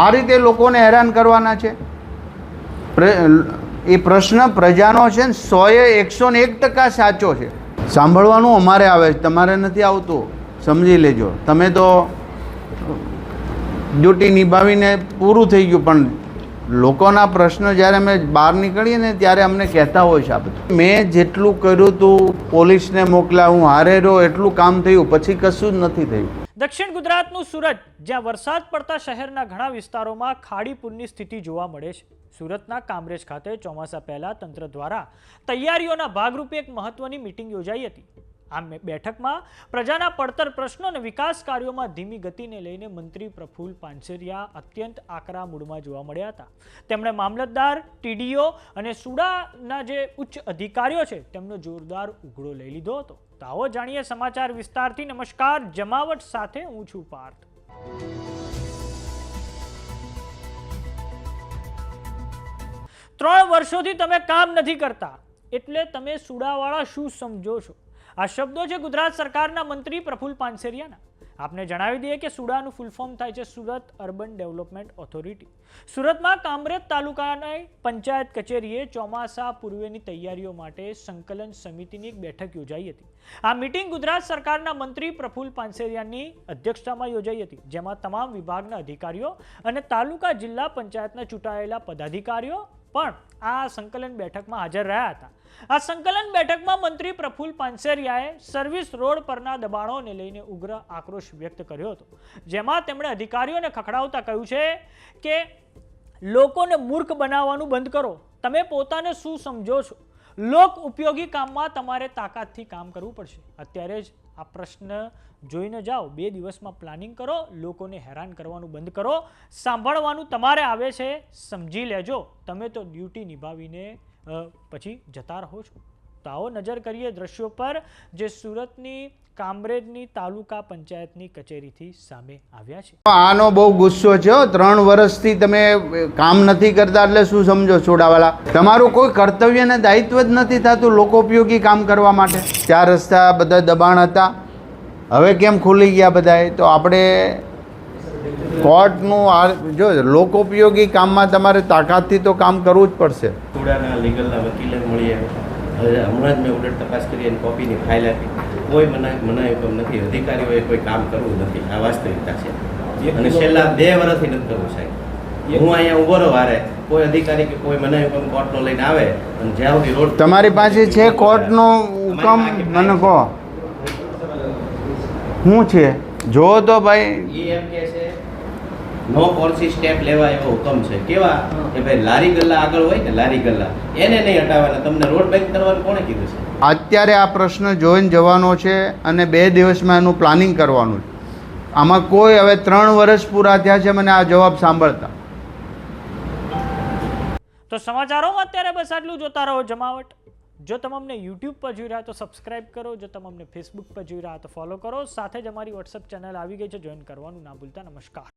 આ રીતે લોકોને હેરાન કરવાના છે? એ પ્રશ્ન પ્રજાનો છે ને 101% સાચો છે. સાંભળવાનું અમારે આવે છે, તમારે નથી આવતું, સમજી લેજો. તમે તો ડ્યુટી નિભાવીને પૂરું થઈ ગયું, પણ લોકોના પ્રશ્ન જ્યારે અમે બહાર નીકળીએ ને ત્યારે અમને કહેતા હોય છે આ બધું. મેં જેટલું કર્યું હતું, પોલીસને મોકલ્યા, હું હારે રહ્યો, એટલું કામ થયું, પછી કશું જ નથી થયું. દક્ષિણ ગુજરાતનું સુરત, જ્યાં વરસાદ પડતા શહેરના ઘણા વિસ્તારોમાં ખાડીપૂરની સ્થિતિ જોવા મળે છે. સુરતના કામરેજ ખાતે ચોમાસા પહેલા તંત્ર દ્વારા તૈયારીઓના ભાગરૂપે એક મહત્વની મીટિંગ યોજાઈ હતી. આ બેઠકમાં પ્રજાના પડતર પ્રશ્નો અને વિકાસ કાર્યોમાં ધીમી ગતિને લઈને મંત્રી પ્રફુલ પાનસેરિયા અત્યંત આકરા મૂડમાં જોવા મળ્યા હતા. તેમણે મામલતદાર, ટીડીઓ અને સુડાના જે ઉચ્ચ અધિકારીઓ છે તેમનો જોરદાર ઉઘડો લઈ લીધો હતો. તો આવો જાણીએ સમાચાર વિસ્તારથી. નમસ્કાર, જમાવટ સાથે હું છું પાર્થ. 3 વર્ષોથી તમે કામ નથી કરતા એટલે તમે સુડાવાળા શું સમજો છો? આ શબ્દો છે ગુજરાત સરકારના મંત્રી પ્રફુલ પાનસેરિયાના. આપને જણાવી દઈએ કે સુડાનું ફૂલ ફોર્મ થાય છે સુરત અર્બન ડેવલપમેન્ટ ઓથોરિટી. સુરતમાં કામરેજ તાલુકાની પંચાયત કચેરીએ ચોમાસા પૂર્વેની તૈયારીઓ માટે સંકલન સમિતિની એક બેઠક યોજાઈ હતી. આ મીટિંગ ગુજરાત સરકારના મંત્રી પ્રફુલ પાનસેરિયાની અધ્યક્ષતામાં યોજાઈ હતી, જેમાં તમામ વિભાગના અધિકારીઓ અને તાલુકા જિલ્લા પંચાયતના ચૂંટાયેલા પદાધિકારીઓ પણ આ સંકલન બેઠકમાં હાજર રહ્યા હતા. આ સંકલન બેઠકમાં મંત્રી પ્રફુલ પાનસેરિયાએ સર્વિસ રોડ પરના દબાણોને લઈને ઉગ્ર આક્રોશ વ્યક્ત કર્યો હતો, જેમાં તેમણે અધિકારીઓને ખખડાવતા કહ્યું છે કે લોકોને મૂર્ખ બનાવવાનું બંધ કરો. તમે પોતાને શું સમજો છો? લોક ઉપયોગી કામમાં તમારે તાકાતથી કામ કરવું પડશે. અત્યારે જ આ પ્રશ્ન જોઈને જાઓ, 2 દિવસમાં પ્લાનિંગ કરો, લોકોને હેરાન કરવાનું બંધ કરો. સાંભળવાનું તમારે આવે છે, સમજી લેજો. તમે તો ડ્યુટી નિભાવીને પછી જતા રહો છો. તો આવો નજર કરીએ દ્રશ્યો પર જે સુરતની કામરેજની તાલુકા પંચાયતની કચેરીથી સામે આવ્યા છે. આનો બહુ ગુસ્સો છે. 3 વર્ષથી તમે કામ નથી કરતા એટલે શું સમજો છોડાવાળા? તમારું કોઈ કર્તવ્ય ને દાયિત્વ જ નથી થતું લોકો ઉપયોગી કામ કરવા માટે. 4 રસ્તા બધા દબાણ હતા, હવે કેમ ખુલી ગયા બધાએ? તો આપણે કોર્ટનું જો લોકોપયોગી કામમાં તમારે તાકાતથી તો કામ કરવું જ પડશે. સુડાના લીગલના વકીલે મળી આવ્યા. હવે હમણાં જ મેં ઉડટ તપાસ કરી અને કોપીની ફાઇલ આપી. કોઈ મનાય હુકમ નથી, અધિકારીઓએ કોઈ કામ કરવું નથી. આ વાસ્તવિકતા છે અને છેલ્લા 2 વર્ષથી નથી કરવું સાહેબ. હું અહીંયા ઉભો રહો વારે, કોઈ અધિકારી કે કોઈ મનાય હુકમ કોર્ટનો લઈને આવે અને જ્યાં સુધી રોડ તમારી પાસે છે કોર્ટનો હુકમ, મને કહો શું છે? જો તો ભાઈ એ એમ કે છે નો પોલિસી સ્ટેપ લેવા એવો હુકમ છે. કેવા કે ભાઈ લારી ગલ્લા આગળ હોય ને, લારી ગલ્લા એને નહીં હટાવવાના. તમને રોડ બંધ કરવાનું કોણે કીધું છે? અત્યારે આ પ્રશ્ન જોઈને જવાનો છે અને 2 દિવસમાં એનું પ્લાનિંગ કરવાનું છે. આમાં કોઈ હવે 3 વર્ષ પૂરા થયા છે મને આ જવાબ સાંભળતા. તો સમાચારોમાં અત્યારે બસ આટલું. જોતા રહો જમાવટ. જો તમે અમને યુટ્યુબ પર જોઈ રહ્યા તો સબસ્ક્રાઇબ કરો, જો તમે અમને ફેસબુક પર જોઈ રહ્યા તો ફોલો કરો. સાથે જ અમારી વોટ્સઅપ ચેનલ આવી ગઈ છે, જોઈન કરવાનું ના ભૂલતા. નમસ્કાર.